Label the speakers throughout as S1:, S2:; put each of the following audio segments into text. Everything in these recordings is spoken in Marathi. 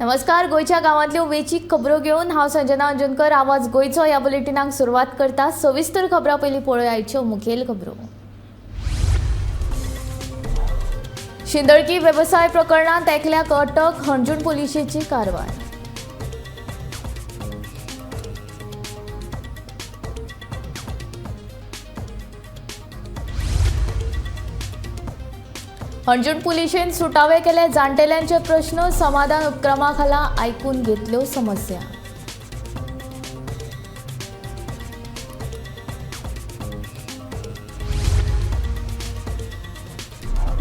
S1: नमस्कार. गोयच्या गावांतल्यो वेचीक खबरो घेवन हांव संजना अंजुनकर. आवाज गोयचो ह्या बुलेटिनाक सुरवात करता. सविस्तर खबरां पयलीं पळोवया आयच्यो मुखेल खबरो. शिंदळकी वेवसाय प्रकरणांत एकल्याक अटक, हणजूण पुलिशेची कारवाय. हणजूण पुलिशेन सुटावे केले जाणटेल्यांचे प्रश्न, समाधान उपक्रमा खाला आयकून घेतल्यो समस्या.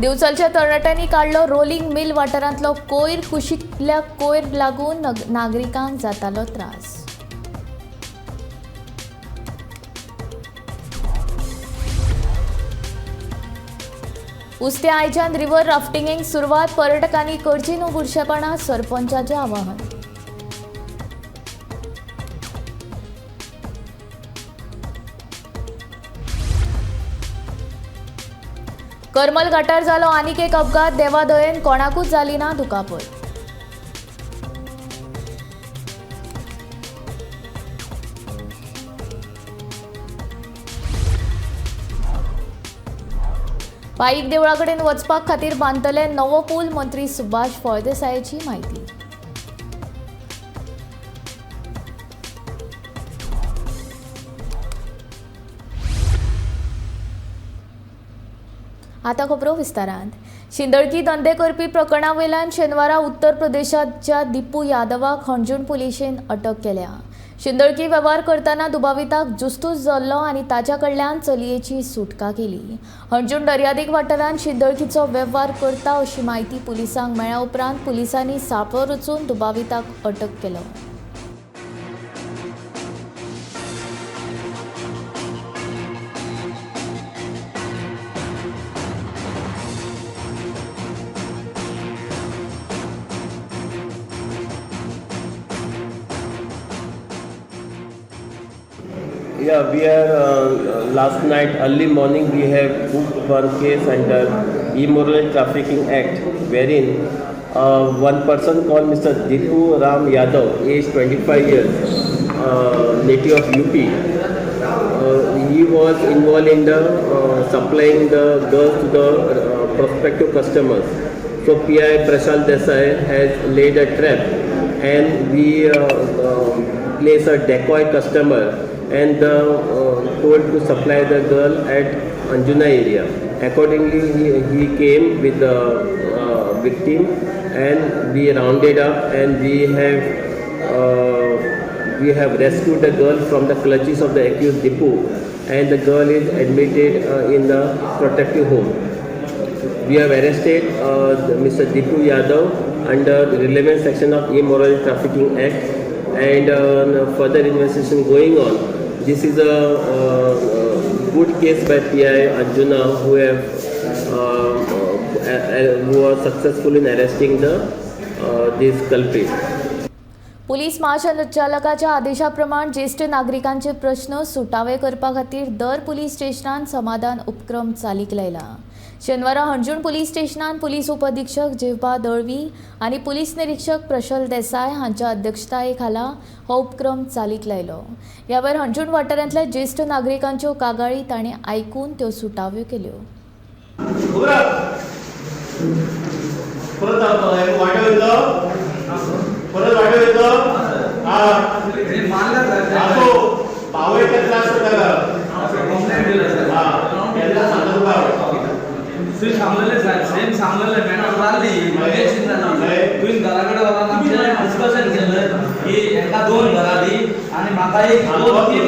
S1: दिवचलच्या तरणाट्यांनी काढलो रोलिंग मिल वाठारांतलो कोयर. कुशीतल्या कोयर लागून नागरिकांक जातालो त्रास. उस्त्या आयच्यान रिव्हर राफ्टिंगेक सुरवात. पर्यटकांनी करची न्हू बुरशेपणां, सरपंचाचें आवाहन. करमल घाटार जालो आनीक एक अपघात. देवादयेन कोणाकूच जाली ना दुखापत. पाईक देवळा कडेन वचपाक खातीर बांदतले नवो पूल. मंत्री सुभाष फळदेसायाची माहिती. आता खबरो विस्तारांत. शिंदळकी धंदे करपी प्रकरणा वयल्यान शेनवारा उत्तर प्रदेशाच्या दिपू यादवाक हणजूण पुलिशेन अटक केल्या. शिंदळकी वेव्हार करतना दुबाविताक जुस्तूस जाल्लो आनी ताच्या कडल्यान चलयेची सुटका केली. हणजूण दर्यादेग वाठारांत शिंदळकीचो वेव्हार करता अशी माहिती पुलिसांक मेळ्ळ्या उपरांत पुलिसांनी सांपळो रचून दुबाविताक अटक केलो.
S2: Yeah, we are last night early morning we have booked one case under Immoral Trafficking Act, wherein one person called Mr. Dipu Ram Yadav, age 25 years, native of UP. He was involved in the supplying the girls to the prospective customers. So PI Prashant Desai has laid a trap and we place a decoy customer and told to supply the girl at Anjuna area. Accordingly, he came with the victim and we rounded up and we have rescued the girl from the clutches of the accused Dipu, and the girl is admitted in the protective home. We have arrested Mr. Dipu Yadav under the relevant section of Immoral Trafficking Act, and further investigation going on. This is a good case by PI Anjuna who are successful in arresting this culprit.
S1: Police महासंचालकाच्या आदेशाप्रमाण ज्येष्ठ नागरिकांचे प्रश्न सुटावे करपा खातीर दर पुलीस स्टेशनात समाधान उपक्रम चालीक लायला. शेनवारा हणजूण पुलीस स्टेशनात पुलीस उपअधीक्षक जिवबा दळवी आनी पुलीस निरीक्षक प्रशल देसाय हांच्या अध्यक्षताये खाला हो उपक्रम चालीक लायलो. ह्या वेळार हणजूण वाठारांतल्या ज्येष्ठ नागरिकांच्यो कागाळी ताणें आयकून त्यो सुटाव्यो केल्यो.
S3: सेम सांगलेलं मॅटर राहिली तुम्ही घराकडे वरांना डिस्कशन केलं की एका दोन घराली आणि म्हाका एक दोन तीन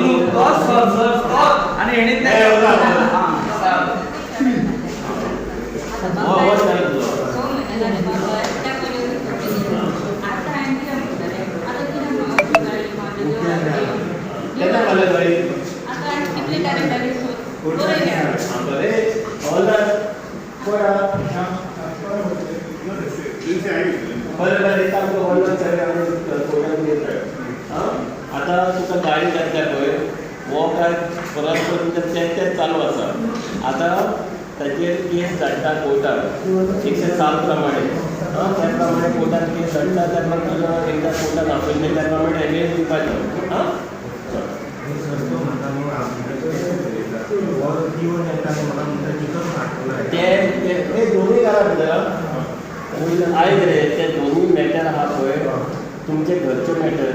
S3: आणि
S2: आता तुका गाडी घातल्या पळय वो काय परत तेच चालू आसा. आता ताचेर केस धाडटा कोर्टाक 107 प्रमाणे त्या प्रमाणे कोर्टान केस धाडटा तेन्ना तुजो एकदा कोर्टान आपयलें त्या प्रमाणे एगेन्स्ट दिवपाचो आं ते दोनूय घरा भितर आयज रे ते दोनूय मॅटर आहा पळय तुमचे घरचे मॅटर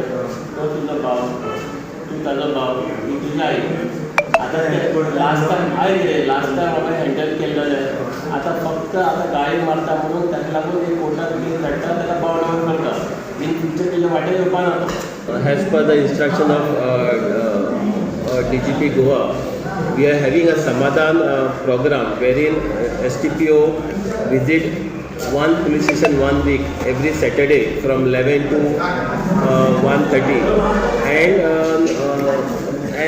S2: तो तुजो भाव तूं ताजो भाव ही तुजी आई आतां ते लास्ट टायम आयज रे लास्ट टायम हांवें हँडल केल्लें आतां फक्त आतां गाळी मारता म्हणून ताका लागून एक कोर्टाक केस धाडटा ताका पावड करता इन फ्युचर तेजे वाटेर येवपाना तो as per the instruction of DGP Goa we are having a Samadhan program wherein STPO visit one police station 1 week every Saturday from 11 to 1:30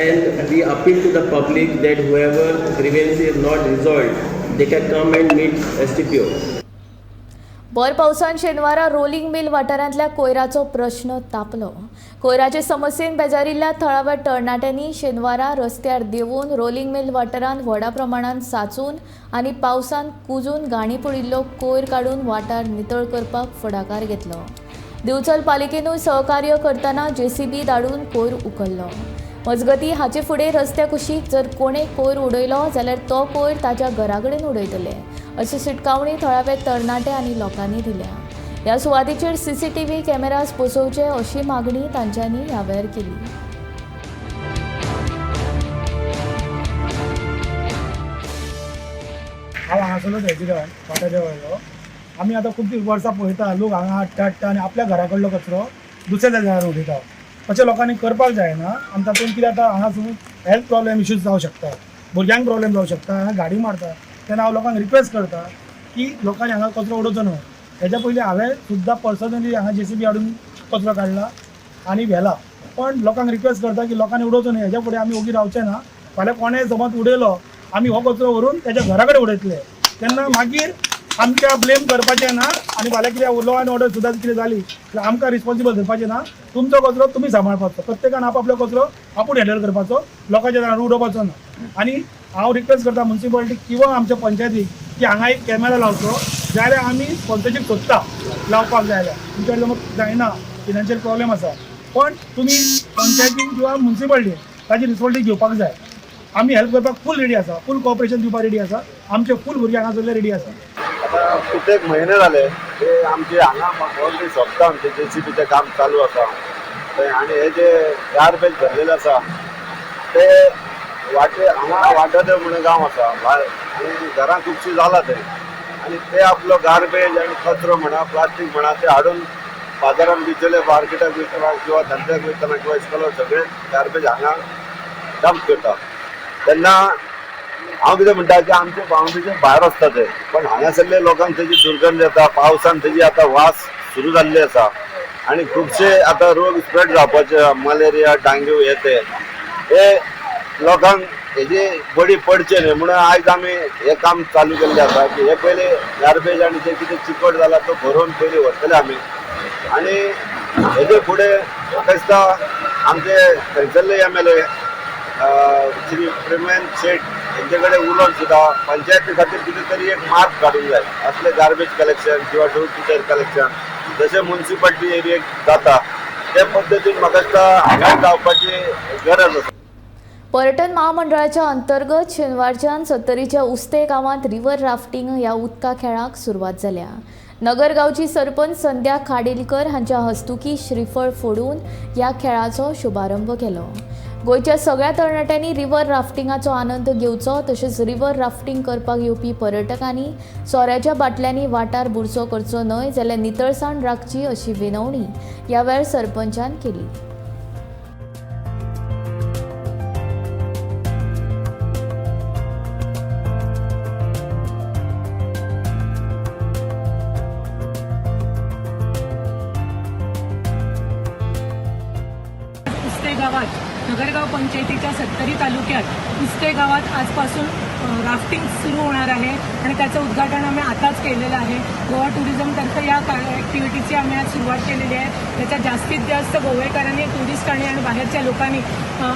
S2: and we appeal to the public that whoever grievance is not resolved they can come and meet STPO.
S1: भर पावसान शेनवारा रोलिंग मिल वाठारांतल्या कोयराचो प्रश्न तापलो. कोयराचे समस्येन बेजारिल्ल्या थळाव्या तरणाट्यांनी शेनवारा रस्त्यार देंवून रोलिंग मिल वाठारांत व्हडा प्रमाणांत सांचून आनी पावसान कुजून गाणी पडिल्लो कोयर काडून वाठार नितळ करपाक फुडाकार घेतलो. दिवचल पालिकेनूय सहकार्य करतना JCB धाडून कोयर उखल्लो. मजगतीं हाचे फुडें रस्त्या कुशीक जर कोणें कोयर उडयलो जाल्यार तो कोयर ताच्या घरा कडेन उडयतले अशी शिटकावणी थळावे तरणाटे आनी लोकांनी दिल्या. ह्या सुवातेचेर CCTV कॅमेराज बसोवचे अशी मागणी तांच्यांनी ह्या वेळार केली.
S4: हांव हांगासरलो रेजिडेंट वाठाराच्या वयलो. आमी आतां खूब वर्सां पळयता लोक हांगा हाडटा आनी आपल्या घरा कडलो कचरो दुसऱ्या जाग्यार उडयता. अशें लोकांनी करपाक जायना आनी तातूंत कितें जाता हांगासून हेल्थ प्रॉब्लेम इश्यूज जावं शकता, भुरग्यांक प्रॉब्लेम जावं शकता. हांगा गाडी मारता तेन्ना हांव लोकांक रिक्वेस्ट करता की लोकांनी हांगा कचरो उडोवचो न्हय. हेच्या पयलीं हांवें सुद्दां पर्सनली हांगा JCB हाडून कचरो काडला आनी व्हेला, पण लोकांक रिक्वेस्ट करता की लोकांनी उडोवचो न्हय. हेच्या फुडें आमी ओगी रावचे ना. फाल्यां कोणें समज उडयलो आमी हो कचरो व्हरून तेच्या घरा कडेन उडयतले तेन्ना मागीर आमकां ब्लेम करपाचें ना आनी फाल्यां कितें लॉ एंड ऑर्डर सुद्दां कितें जाली जाल्यार आमकां रिस्पॉन्सिबल धरपाचें ना. तुमचो कचरो तुमी सांबाळपाचो, प्रत्येकान आपलो कचरो आपूण हँडल करपाचो, लोकांच्या दारार उडोवपाचो ना. आनी हांव रिक्वेस्ट करता म्युन्सिपालिटीक किंवा आमच्या पंचायतीक की हांगा एक कॅमेरा लावचो जाल्यार आमी स्पॉन्सरशीप सोदता लावपाक जाय जाल्यार. तुमच्या कडेन समज जायना, फिनान्शियल प्रॉब्लेम आसा, पण तुमी पंचायतीन किंवा म्युन्सिपालिटीन ताची रिस्पॉन्सिबिलिटी घेवपाक जाय. आमी हेल्प करपाक फूल रेडी आसा, फूल कॉपरेशन दिवपाक रेडी आसा. आमचे फूल भुरगे हांगासरले रेडी आसा.
S5: आता कित्येक महिने झाले ते आमचे हांगा ऑलरेडी सोंपता आमचे JCBचें काम चालू आसा आणि हे जे गार्बेज भरलेले आसा ते वाटे हांगा वाटदेव म्हणून गांव आसा आणि घरां खुबशीं जाला ते आणि ते आपलो गार्बेज आणि कचरो म्हणा प्लास्टीक म्हणा ते हाडून बाजारात विकले, मार्केटाक विकतना किंवा धंद्याक विकतना किंवा इस्कॉलार सगळे गार्बेज हांगा डंप करता. तेन्ना हांव कितें म्हणटा की आमचे बाउंड्रीचे भायर आसता ते, पण हांगासरले लोकांक तेजी दुर्गंध येता, पावसान तेजी आतां वास सुरू जाल्ली आसा आणि खुबशे आतां रोग स्प्रेड जावपाचे, मलेरिया, डांग्यू हे लोकांक हेजी बडी पडचे न्हय म्हणून आयज आमी हे काम चालू केल्लें आसा की हे पयले गार्बेज आनी जे कितें चिकट जाला तो भरोवन पयलीं व्हरतले आमी. आनी हेजे फुडें म्हाका दिसता आमचे थंयसरले MLA श्री प्रेमेन शेट हेंचे कडेन उलोवन सुद्दां पंचायती खातीर कितें तरी एक मार्क काडूंक जाय. असले गार्बेज कलेक्शन किंवा डोर टू डोर कलेक्शन जशें म्युन्सिपालिटी एरियेक जाता ते पद्दतीन म्हाका दिसता हांगा जावपाची गरज आसा.
S1: पर्यटन महामंडळाच्या अंतर्गत शेनवारच्यान सत्तरीच्या उस्ते गांवांत रिव्हर राफ्टिंग ह्या उदका खेळाक सुरवात जाल्या. नगर गांवची सरपंच संध्या खाडेलकर हांच्या हस्तुकी श्रीफळ फोडून ह्या खेळाचो शुभारंभ केलो. गोंयच्या सगळ्या तरणाट्यांनी रिव्हर राफ्टिंगाचो आनंद घेवचो, तशेंच रिव्हर राफ्टिंग करपाक येवपी पर्यटकांनी सोऱ्याच्या बाटल्यांनी वाठार बुरसो करचो न्हय जाल्यार नितळसाण राखची अशी विनवणी ह्या वेळार सरपंचान केली.
S6: उस्ते गावात नगरगाव पंचायतीच्या सत्तरी तालुक्यात उस्ते गावात आजपासून राफ्टिंग सुरू होणार आहे आणि त्याचं उद्घाटन आम्ही आताच केलेलं आहे. गोवा टुरिझमतर्फे या ॲक्टिव्हिटीची आम्ही आज सुरुवात केलेली आहे. त्याच्यात जास्तीत जास्त गोवेकरांनी, टुरिस्टांनी आणि बाहेरच्या लोकांनी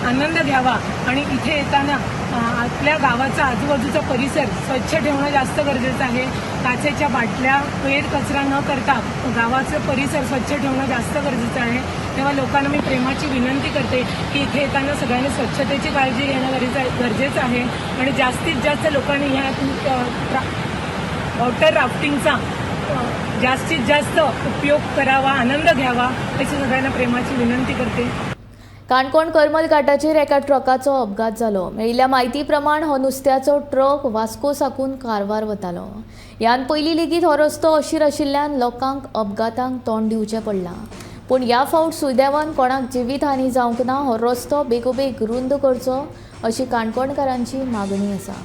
S6: आनंद घ्यावा आणि इथे येताना आपल्या गावाचा आजूबाजूचा परिसर स्वच्छ ठेवणं जास्त गरजेचं आहे. काचेच्या बाटल्या, पेट कचरा न करता गावाचं परिसर स्वच्छ ठेवणं जास्त गरजेचं आहे. तेव्हा लोकांना मी प्रेमाची विनंती करते की इथे येताना सगळ्यांनी स्वच्छतेची काळजी घेणं गरजेचं आहे आणि जास्तीत जास्त लोकांनी ह्या वॉटर राफ्टिंगचा जास्तीत जास्त उपयोग करावा, आनंद घ्यावा अशी सगळ्यांना प्रेमाची विनंती करते.
S1: काणकोण करमल घाटाचेर एका ट्रकाचो अपघात जालो. मेळिल्ल्या म्हायती प्रमाण हो नुस्त्याचो ट्रक वास्को साकून कारवार वतालो. ह्यान पयलीं लेगीत हो रस्तो अशीर आशिल्ल्यान लोकांक अपघातांक तोंड दिवचें पडलां. पूण ह्या फावट सुदैवान कोणाक जिवीत हानी जावंक ना. हो रस्तो बेगोबेग रुंद करचो अशी काणकोणकारांची मागणी आसा.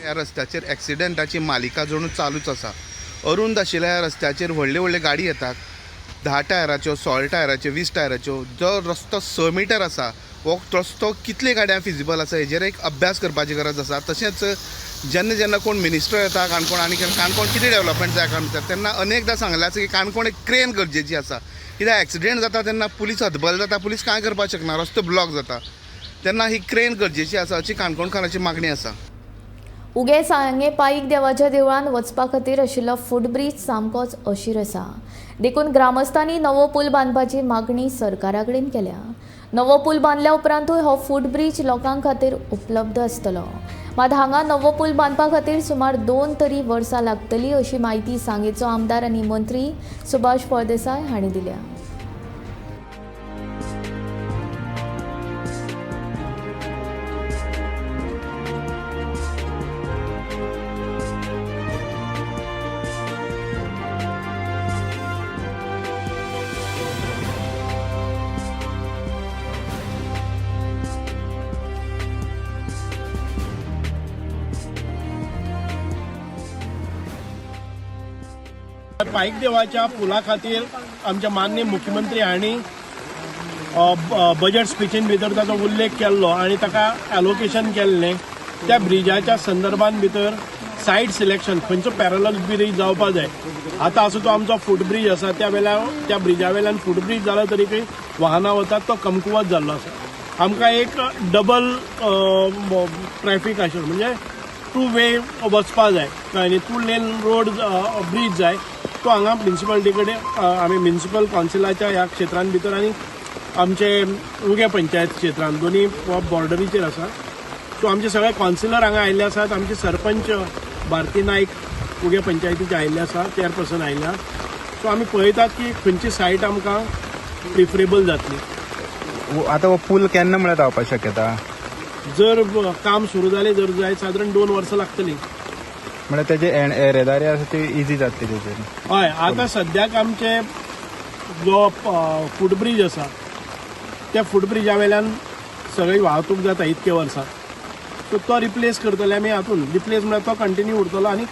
S7: ह्या रस्त्याचेर एक्सिडेंटाची मालिका जणू चालूच आसा. अरुंद आशिल्ल्या ह्या रस्त्याचेर व्हडल्यो गाडी येतात, 10 टायराच्यो, 16 टायराच्यो, 20 टायराच्यो. जो रस्तो 6 मीटर आसा, हो रस्तो कितले गाड्या फिजिबल आसा हेजेर एक अभ्यास करपाची गरज आसा. तशेंच जेन्ना जेन्ना कोण मिनिस्टर येता काणकोण आनी काणकोण कितें डेवलपमेंट जाय काणकोण, तेन्ना अनेकदां सांगलें आसा की काणकोण एक क्रेन गरजेची आसा. कित्याक एक्सिडेंट जाता तेन्ना पुलीस हतबल जाता, पुलीस कांय करपाक शकना, रस्तो ब्लॉक जाता. तेन्ना ही क्रेन गरजेची आसा अशी काणकोणकारांची मागणी आसा.
S1: उगे सांगे पाईक देवाच्या देवळान वचपा खातीर आशिल्लो फूटब्रीज सामकोच अशीर आसा. देखून ग्रामस्थांनी नवो पूल बांदपाची मागणी सरकारा कडेन केल्या. नवो पूल बांदल्या उपरांतूय हो फूटब्रीज लोकांक खातीर उपलब्ध आसतलो. मात हांगा नवो पूल बांदपा खातीर सुमार 2 तरी वर्सां लागतली अशी माहिती सांगेचो आमदार आनी मंत्री सुभाष फळदेसाय हांणी दिल्या.
S8: पाईक देवाच्या पुला खातीर आमचे माननीय मुख्यमंत्री हांणी बजेट स्पिचीन भितर ताचो उल्लेख केल्लो आनी ताका एलोकेशन केल्लें. त्या ब्रिजाच्या संदर्भान भितर सायट सिलेक्शन खंयचो पॅरलल ब्रिज जावपा जाय. आतां असो तो आमचो फूटब्रीज आसा, त्या ब्रिजा वयल्यान फूटब्रीज जालो तरीकय वाहनां वतात तो कमकुवत जाल्लो आसा. आमकां एक डबल ट्रॅफीक आशिल्लो, म्हणजे 2 वे वचपा जाय आनी 2 लेन रोड ब्रिज जाय. तो हांगा म्युन्सिपालिटी कडेन आमी म्युन्सिपल कावन्सिलाच्या ह्या क्षेत्रान भितर आनी आमचे उगे पंचायत क्षेत्रान दोनी बॉर्डरीचेर आसा. सो आमचे सगळे कावन्सिलर हांगा आयिल्ले आसात. आमचे सरपंच भारती नायक उगे पंचायतीचे आयिल्ले आसा, चेअरपर्सन आयिल्ले आसा. सो आमी पळयतात की खंयची सायट आमकां प्रिफरेबल जातली.
S9: आता हो पूल केन्ना म्हळ्यार जावपाक शक्यता?
S8: जर काम सुरू जालें जर जायत सादारण 2 वर्सां लागतली.
S9: म्हळ्यार तेजे येरादारी आसा ती इजी जातली तेजेर.
S8: हय, आतां सद्याक आमचे जो फूटब्रीज आसा त्या फूटब्रिजा वयल्यान सगळी वाहतूक जाता इतके वर्सां. सो तो रिप्लेस करतले आमी हातून. रिप्लेस म्हळ्यार तो कंटिन्यू उरतलो आनी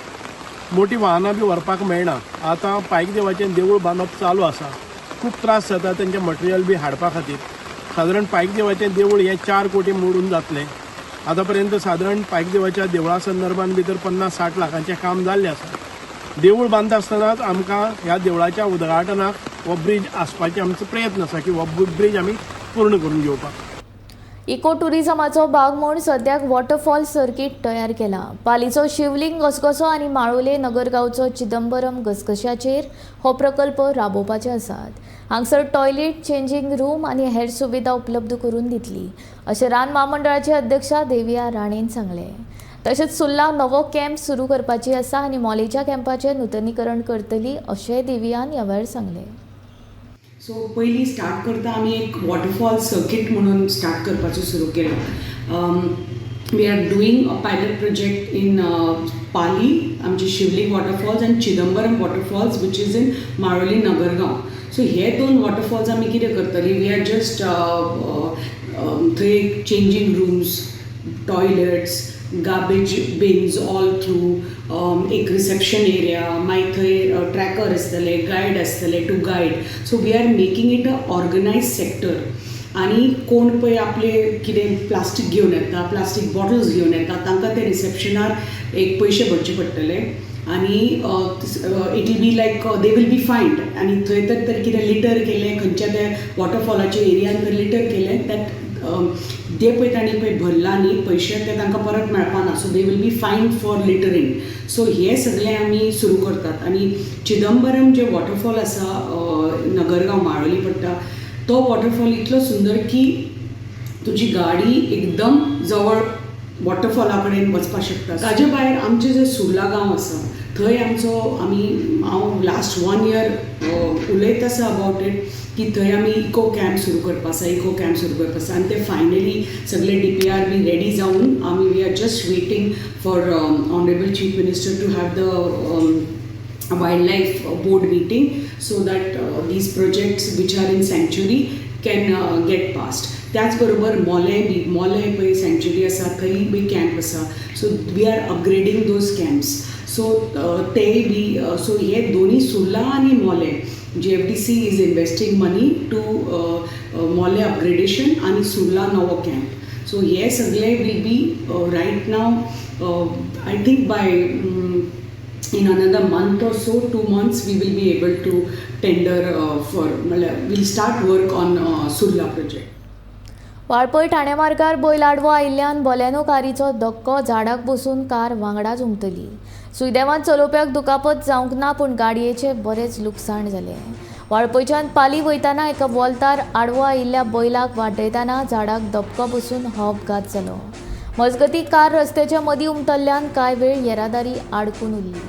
S8: मोठी वाहनां बी व्हरपाक मेळना. आतां पायक देवाचें देवूळ बांदप चालू आसा. खूब त्रास जाता तेंचें मटेरियल बी हाडपा खातीर. सादारण पायक देवाचें देवूळ हें 4 कोटी मोडून जातलें. आतां पर्यंत सादारण पायक देवाच्या देवळा संदर्भान भितर 50-60 लाखांचें काम जाल्लें आसा. देवूळ बांदता आसतनाच आमकां ह्या देवळाच्या उद्घाटनाक हो ब्रीज आसपाचे आमचो प्रयत्न आसा की हो ब्रीज आमी पूर्ण करून घेवपाक.
S1: इको टुरिझमाचो भाग म्हूण सद्याक वॉटरफॉल सर्कीट तयार केला. पालीचो शिवलिंग घसघसो आनी माळोले नगरगांवचो चिदंबरम घसघश्याचेर हो प्रकल्प राबोवपाचे आसात. हांगसर टॉयलेट, चेंजिंग रूम आनी हेर सुविधा उपलब्ध करून दितली अशें रान महामंडळाचे अध्यक्षा देविया राणेन सांगलें. तशेंच सुर्ला नवो कॅम्प सुरू करपाची आसा आनी मोलेच्या कॅम्पाचें नूतनीकरण करतली अशेंय देवियान ह्या वेळार सांगलें.
S10: सो पयलीं स्टार्ट करता आमी एक वॉटरफॉल सर्कीट म्हणून स्टार्ट करपाचो सुरू केलो. we are doing a pilot project in Pali, आमचे Shivling waterfalls and Chidambaram waterfalls which is in Maroli Nagargaon. So हे 2 वॉटरफॉल्स आमी कितें करतली, वी आर जस्ट थंय changing rooms, toilets, garbage bins all through, एक रिसेप्शन एरिया, मागीर थंय ट्रॅकर आसतले, गायड आसतले to guide. So we are making it a organise sector. आनी कोण पळय आपले कितें प्लास्टीक घेवन येता, प्लास्टीक बॉटल्स घेवन येता, तांकां ते रिसेप्शनार एक पयशे भरचे पडटले आनी it will be like they will be fined. आनी थंय तर कितें लिटर केलें खंयच्या त्या वॉटरफॉलाच्या एरियान तर लिटर केलें दॅट जे पळय तांणी पळय भरला न्ही पयशे ते तांकां परत मेळपाना. So they will be fined for littering. So हे सगळें आमी सुरू करतात. आनी चिदंबरम जे वॉटरफॉल आसा नगरगांव माळोली पडटा, तो वॉटरफॉल इतलो सुंदर की तुजी गाडी एकदम जवळ वॉटरफॉला कडेन वचपाक शकता. ताजे भायर आमचें जे सुर्ला गांव आसा थंय हांव लास्ट 1 year उलयत आसा अबावट इट की थंय आमी इको कॅम्प सुरू करपा आसा आनी ते फायनली सगळे DPR बी रेडी जावन आमी we are just waiting for honourable chief minister to have the wildlife board meeting so that these projects which are in sanctuary can get passed. त्याच बरोबर मोले पळय सँच्युरी आसा थंय बी कॅम्प आसा. So we are upgrading those camps. So ते बी सो हे दोनी सुर्ला आनी Mollem GFDC is investing money to Mollem upgradation आनी सुर्ला नवो कॅम्प. सो हे सगळे will be right now I think by in another month or so, 2 months, we will be able to tender we'll start work on Surla project.
S1: Valpoi Thane मार्गार बैल आडवो आयिल्ल्यान बलेनो कारीचो धक्को झाडाक बसून कार वांगडाच उमटली. सुदैवान चलोवप्याक दुखापत जावंक ना, पूण गाडयेचे बरेच लुकसाण जालें. वाळपयच्यान पाली वयताना एका वॉल्तार आडवो आयिल्ल्या बैलाक वाटयताना झाडाक धपको बसून हो अपघात जालो. मजगतीं कार रस्त्याच्या मदीं उमटल्ल्यान कांय वेळ येरादारी आडकून उरली.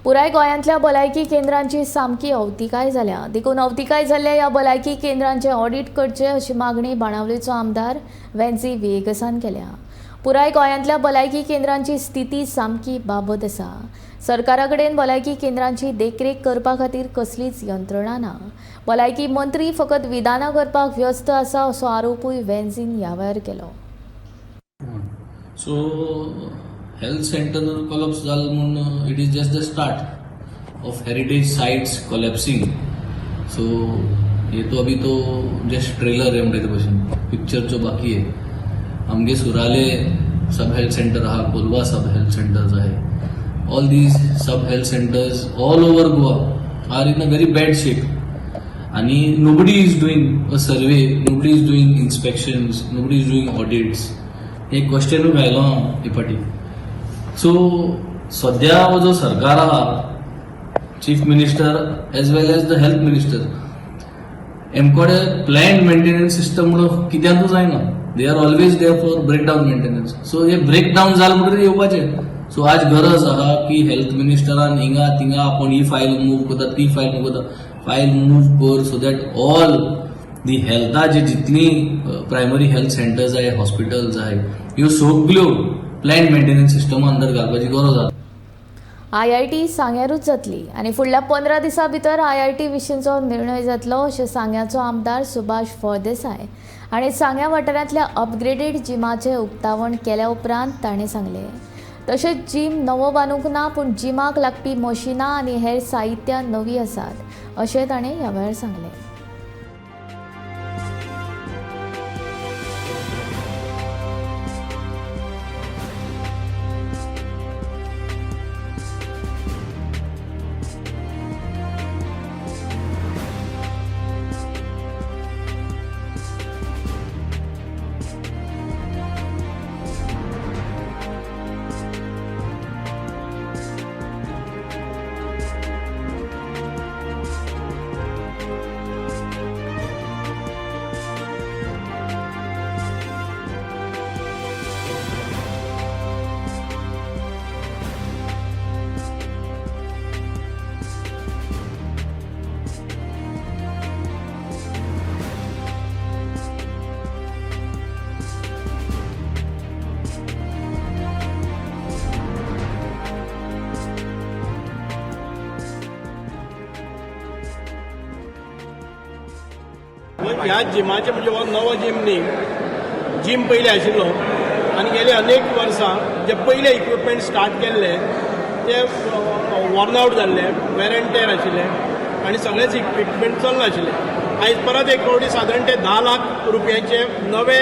S1: पुराय गोंयांतल्या भलायकी केंद्रांची सामकी अवतिकाय जाल्या. देखून अवतिकाय जाल्ल्या ह्या भलायकी केंद्रांचे ऑडिट करचे अशी मागणी बाणावलेचो आमदार वेन्सी विएगसान केल्या. पुराय गोंयांतल्या भलायकी केंद्रांची स्थिती सामकी बाबत आसा. सरकारा कडेन भलायकी केंद्रांची देखरेख करपा खातीर कसलीच यंत्रणा ना. भलायकी मंत्री फकत विधानां करपाक व्यस्त आसा असो आरोपूय वेन्सीन ह्या वेळार केलो.
S3: सो हेल्थ सेंटर कोलॅप्स जाल म्हणून it is just the start of heritage sites collapsing. So ये तो अभी तो जस्ट ट्रेलर है म्हणटा भशेन पिक्चरचो बाकी है. आमगे सुराले सब हेल्थ सेंटर आहा, कोलवा सब हेल्थ सेंटर्स आहे. All these sub health centres all over Goa are in a very bad shape. आणि nobody is doing a survey, nobody is doing inspections, nobody is doing audits. हे क्वेश्चनूय घायलो हांव हे फाटी. सो सध्या हो जो सरकार आहा, chief minister as well as the health minister, एमकोडे प्लॅन्ड मेंटेनन्स सिस्टम म्हणून कित्याकूच जायना. They are always there for breakdown maintenance. So हे ब्रेकडाऊन जाल म्हणून येवपाचे. सो आज गरज आहा की हेल्थ मिनिस्टरान हिंगा थिंगा आपण ही फायल मूव करता, ती फायल मूव करता, फायल मूव कर सो दॅट ऑल दी हेल्थाचे जितली प्रायमरी हेल्थ सेंटर्स आहे, हॉस्पिटल्स आहे, ह्यो सगल्यो प्लॅन्ड मेंटेनन्स सिस्टमा अंडर घालपाची गरज आहा.
S1: IIT सांग्यारूच जातली आनी फुडल्या 15 दिसां भितर IIT विशींचो निर्णय जातलो अशें सांग्याचो आमदार सुभाष फळदेसाय हाणें सांग्या वाठारांतल्या अपग्रेडेड जिमाचें उक्तावण केल्या उपरांत ताणें सांगलें. तशेंच जिम नवो बांदूंक ना, पूण जिमाक लागपी मशिनां आनी हेर साहित्य नवीं आसात अशें ताणें ह्या वेळार सांगलें.
S8: ह्या जिमाचे म्हणजे हो नवो जिम न्ही, जिम पयलीं आशिल्लो आनी गेली अनेक वर्सां जे पयले इक्विपमेंट स्टार्ट केल्ले ते वॉर्न आवट जाल्ले, वेर एंड टेर आशिल्ले आनी सगळेच इक्विपमेंट चलनाशिल्ले. आयज परत एक फावटी सादारण ते 10 लाख रुपयाचे नवे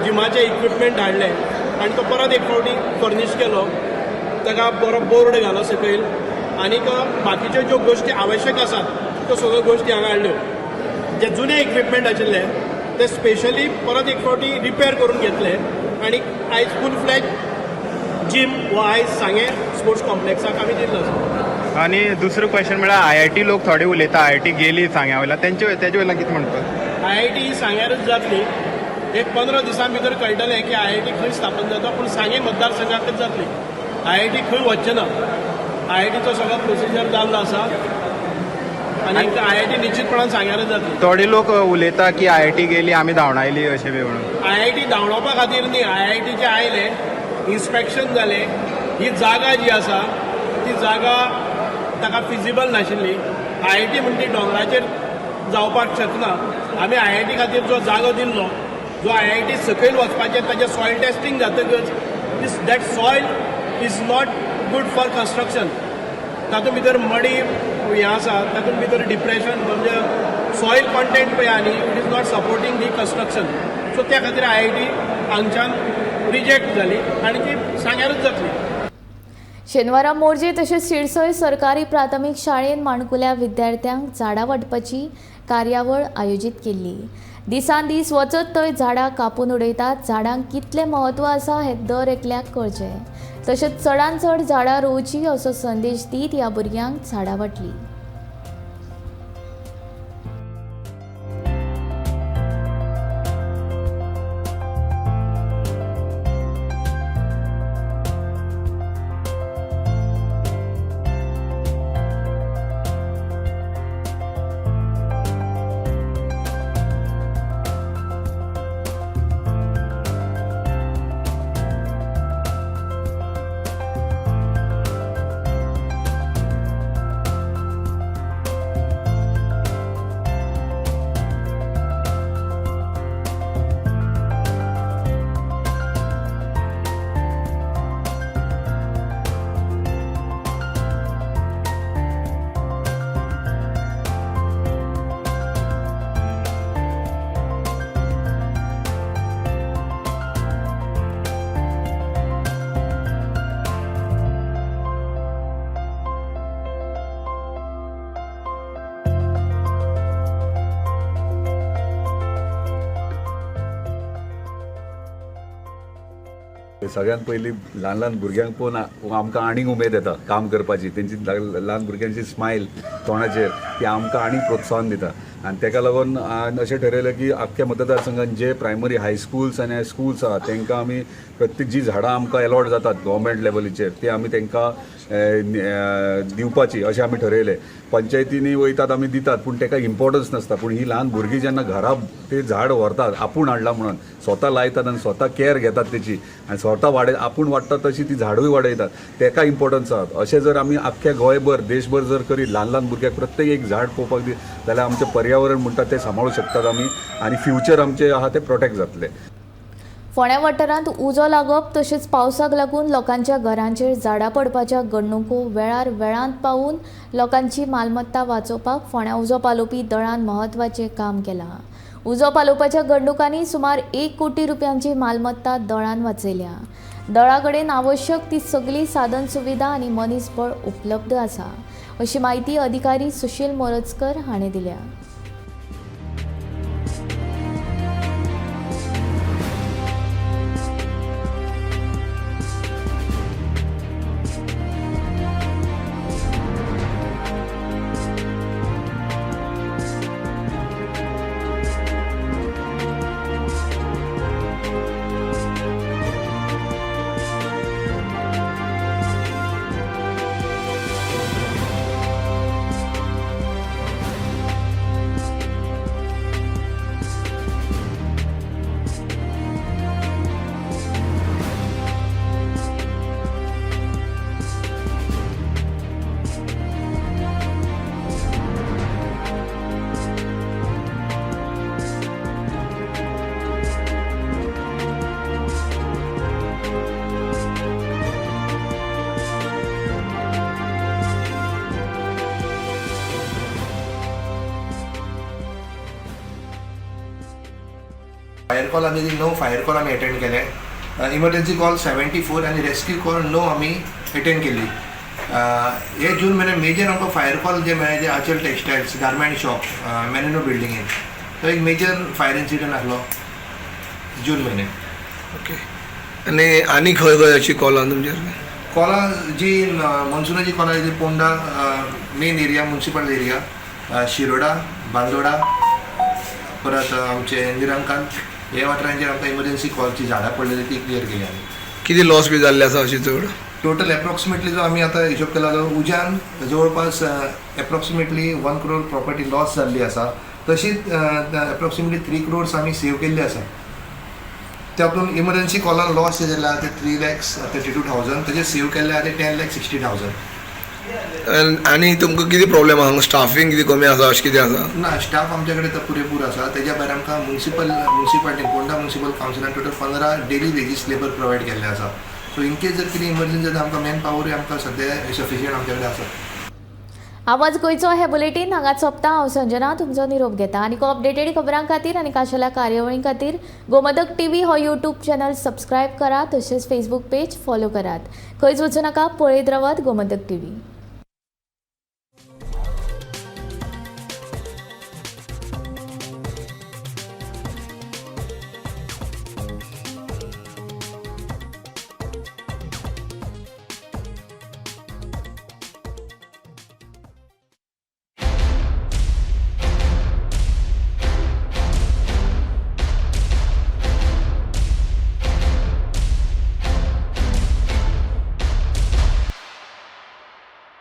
S8: जिमाचे इक्विपमेंट हाडले आनी तो परत एक फावटी फर्निश केलो, ताका बरो बोर्ड घालो सकयल आनीक बाकीच्यो ज्यो गोश्टी आवश्यक आसात त्यो सगळ्यो गोश्टी हांगा हाडल्यो. जे जुने इक्विपमेंट आशिल्ले ते स्पेशली परत एक फावटी रिपेर करून घेतले आनी आयज फूल फ्लॅज जिम हो आयज सांगे स्पोर्ट्स कॉम्प्लेक्साक आमी दिल्लो आसा.
S9: आणि दुसरो क्वेश्चन म्हळ्यार IIT लोक थोडे उलयता IIT गेली सांग्या वयल्यान तेजे वयल्यान कितें म्हणटा?
S8: IIT ही सांग्यारच जातली. एक 15 दिसां भितर कळटलें की IIT खंय स्थापन जाता, पूण सांगे मतदारसंघाकच जातली. IIT खंय वचचें ना. IITचो सगळो प्रोसिजर जाल्लो आसा आनी IIT निश्चितपणान सांग्यारच जातली.
S9: थोडे लोक उलयता की IIT गेली आमी धांवडायली अशें बी म्हणून.
S8: IIT धांवडोवपा खातीर न्ही, IIT जे आयले, इन्स्पेक्शन जालें, ही जागा जी आसा ती जागा ताका फिजिबल नाशिल्ली. IIT म्हणटा ती दोंगराचेर जावपाक शकना. आमी IIT खातीर जो जागो दिल्लो, जो IIT सकयल वचपाचें ताजें सॉयल टेस्टिंग जातकच that soil is not good for construction. तातूंत भितर मडी हें आसा, तातूंत भितर डिप्रेशन म्हणजे सॉयल कॉन्टेंट पळय आनी it is not supporting the construction. So त्या खातीर IIT हांगच्यान रिजेक्ट जाली आनी ती सांग्यारच जातली.
S1: शेनवारा मोरजे तशेंच शिरसय सरकारी प्राथमीक शाळेन माणकुल्या विद्यार्थ्यांक झाडां वांटपाची कार्यावळ आयोजीत केल्ली. दिसान दीस वचत थंय झाडां कापून उडयतात. झाडांक कितलें म्हत्व आसा हें दर एकल्याक कळचें. तशेंच चडांत चड झाडां रोवची असो संदेश दीत ह्या भुरग्यांक झाडां वांटली.
S5: सगळ्यात पयलीं ल्हान ल्हान भुरग्यांक पळोवन आमकां आनीक उमेद येता काम करपाची. तेंची ल्हान भुरग्यांची स्मायल तोंडाचेर ती आमकां आनीक प्रोत्साहन दिता. आनी ताका लागून हांवें अशें ठरयलें की आख्ख्या मतदारसंघात जे प्रायमरी हायस्कूल्स आनी स्कूल्स आहा तांकां आमी प्रत्येक जी झाडां आमकां अलॉट जातात गव्हर्मेंट लेवलीचेर ती आमी तांकां दिवपाची अशें आमी ठरयलें. पंचायतींनी वयतात आमी दितात पूण ताका इम्पॉर्टन्स नासता. पूण ही ल्हान भुरगीं जेन्ना घरा ते झाड व्हरतात आपूण हाडलां म्हणून, स्वता लायतात आनी स्वता केअर घेतात तेची आनी स्वता आपूण वाडटात तशी ती झाडूय वाडयतात, ताका इम्पॉर्टन्स आसा. अशें जर आमी आख्ख्या गोंयभर देशभर जर करीत ल्हान ल्हान भुरग्याक प्रत्येक एक झाड पळोवपाक दित जाल्यार आमचें पर्यावरण म्हणटा तें सांबाळूं शकतात आमी आनी फ्युचर आमचें आहा तें प्रोटेक्ट जातलें.
S1: फोंड्या वाठारांत उजो लागप तशेंच पावसाक लागून लोकांच्या घरांचेर झाडां पडपाच्या घडणुको वेळार वेळांत पावून लोकांची मालमत्ता वाचोवपाक फोंड्या उजो पालोवपी दळान म्हत्वाचें काम केलां. उजो पालोवपाच्या घडणुकांनी सुमार 1 कोटी रुपयांची मालमत्ता दळान वाचयल्या. दळा कडेन आवश्यक ती सगळी साधन सुविधा आनी मनीसबळ उपलब्ध आसा अशी माहिती अधिकारी सुशील मोरजकर हाणें दिल्या.
S11: फायर कॉल आमी 9 फायर कॉल आमी अटेंड केले, इमर्जन्सी कॉल 74 आणि रेस्क्यू कॉल 9 आमी अटेंड केली. हे जून महिन्यात मेजर आमकां फायर कॉल जे मेळ्ळे ते आचल टेक्सटायल्स गारमेंट शॉप मेरिनो बिल्डिंगेन, तो एक मेजर फायर इन्सिडंट आसलो जून म्हयन्यात.
S12: ओके. आनी खंय खंय अशी कॉलां तुमचेर?
S11: कॉलां जी मनसुनाची कॉलां जी Ponda main area municipal area, Shiroda, Bandoda, परत आमचे निरांकांत हे वाठारांचेर आमकां इमर्जन्सी कॉलची झाडां पडलेली ती क्लियर केली आमी.
S12: किती लॉस बी जाल्ले आसा अशी चड?
S11: टोटल एप्रॉक्सिमेटली जो आमी आतां हिशोब केला जो उज्यान जवळपास एप्रॉक्सिमेटली 1 crore प्रॉपर्टी लॉस जाल्ली आसा. तशीच एप्रॉक्सिमेटली 3 crores आमी सेव केल्ली आसा. त्यातून इमर्जन्सी कॉलान लॉस जे जाल्ले आसा ते 3,32,000, तेजे सेव केल्ले आसा ते 10,60,000.
S12: आनी तुमकां कितें प्रॉब्लेम आसा? स्टाफींग कितें कमी आसा अशें कितें आसा?
S11: ना, स्टाफ आमचे कडेन तो पुरेपूर आसा. तेज्या भायर आमकां म्युन्सिपालिटी पोंडा म्युन्सिपल कावन्सिलान total 15 daily wages labour provide केल्ले आसा. सो इन केस जर कितें इमर्जन्सी जाता आमकां मॅन पावरूय आमकां सद्या सफिशियंट आमचे कडेन आसा.
S1: आवाज गोंयचो हे बुलेटीन हांगा सोंपता. हांव संजना तुमचो निरोप घेता. आनी अपडेटेड खबरां खातीर आनी खाशेल्या कार्यावळीं खातीर गोमंतक TV हो यूट्यूब चॅनल सबस्क्रायब करात. तशेंच फेसबूक पेज फॉलो करात. खंयच वचूं नाका, पळयत रावात गोमंतक TV.